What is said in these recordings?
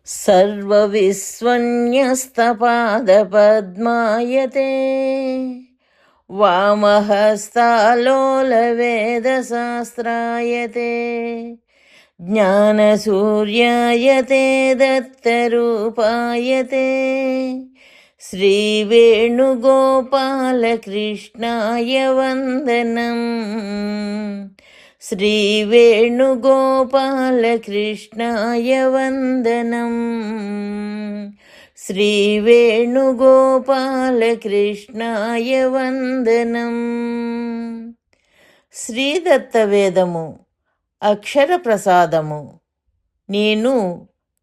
सर्वविस्वन्यस्तपादपद्मायते वामहस्तालोलवेदशास्त्रायते ज्ञानसूर्यायते दत्तरूपायते श्रीवेणुगोपालकृष्णाय वन्दनम् श्रीवेणुगोपालकृष्णाय वन्दनम् श्रीवेणुगोपालकृष्णाय वन्दनम् శ్రీదత్తవేదము అక్షర ప్రసాదము. నేను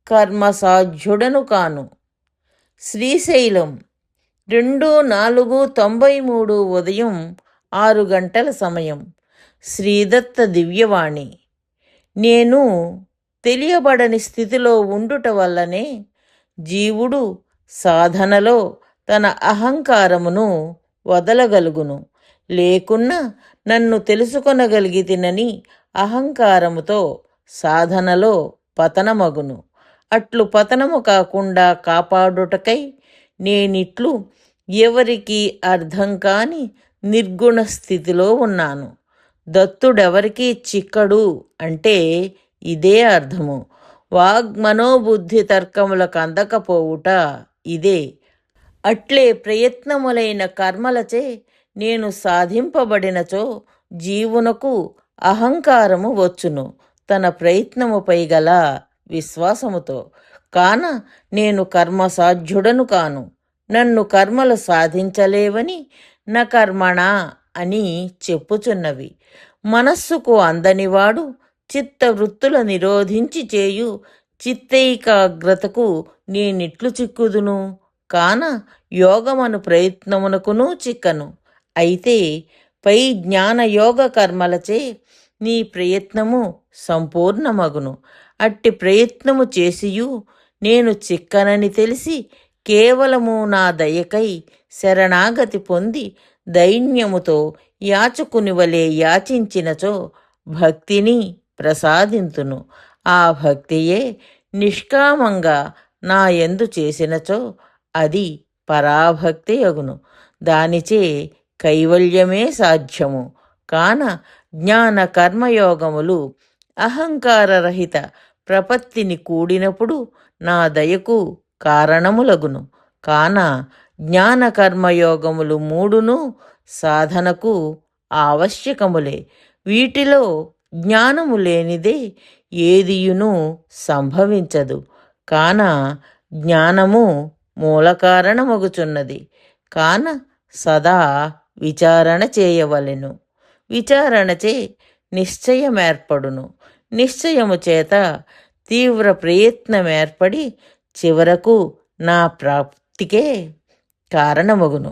కర్మసాధ్యుడను కాను. శ్రీశైలం 2/4/93 ఉదయం 6 గంటల సమయం. శ్రీదత్త దివ్యవాణి. నేను తెలియబడని స్థితిలో ఉండుట వల్లనే జీవుడు సాధనలో తన అహంకారమును వదలగలుగును. లేకున్నా నన్ను తెలుసుకొనగలిగితినని అహంకారముతో సాధనలో పతనమగును. అట్లు పతనము కాకుండా కాపాడుటకై నేనిట్లు ఎవరికి అర్థం కాని నిర్గుణ స్థితిలో ఉన్నాను. దత్తుడెవరికీ చిక్కడు అంటే ఇదే అర్థము. వాగ్మనోబుద్ధి తర్కములకు అందకపోవుట ఇదే. అట్లే ప్రయత్నములైన కర్మలచే నేను సాధింపబడినచో జీవునకు అహంకారము వచ్చును, తన ప్రయత్నముపై గల విశ్వాసముతో. కాన నేను కర్మసాధ్యుడను కాను. నన్ను కర్మలు సాధించలేవని న కర్మణ అని చెప్పుచున్నవి. మనస్సుకు అందనివాడు చిత్తవృత్తుల నిరోధించి చేయు చిత్తైకాగ్రతకు నేనిట్లు చిక్కుదును. కాన యోగమను ప్రయత్నమునకును చిక్కను. అయితే పై జ్ఞానయోగ కర్మలచే నీ ప్రయత్నము సంపూర్ణమగును. అట్టి ప్రయత్నము చేసియు నేను చిక్కనని తెలిసి కేవలము నా దయకై శరణాగతి పొంది దైన్యముతో యాచకుని వలె యాచించినచో భక్తిని ప్రసాదింతును. ఆ భక్తియే నిష్కామంగా నా యందు చేసినచో అది పరాభక్తి యగును. దానిచే కైవల్యమే సాధ్యము. కాన జ్ఞాన కర్మయోగములు అహంకారరహిత ప్రపత్తిని కూడినప్పుడు నా దయకు కారణములగును. కాన జ్ఞాన కర్మయోగములు 3 సాధనకు ఆవశ్యకములే. వీటిలో జ్ఞానము లేనిదే ఏదియును సంభవించదు. కాన జ్ఞానము మూలకారణమగుచున్నది. కాన సదా విచారణ చేయవలెను. విచారణచే నిశ్చయమేర్పడును. నిశ్చయము చేత తీవ్ర ప్రయత్నమేర్పడి చివరకు నా ప్రాప్తికే కారణమగును.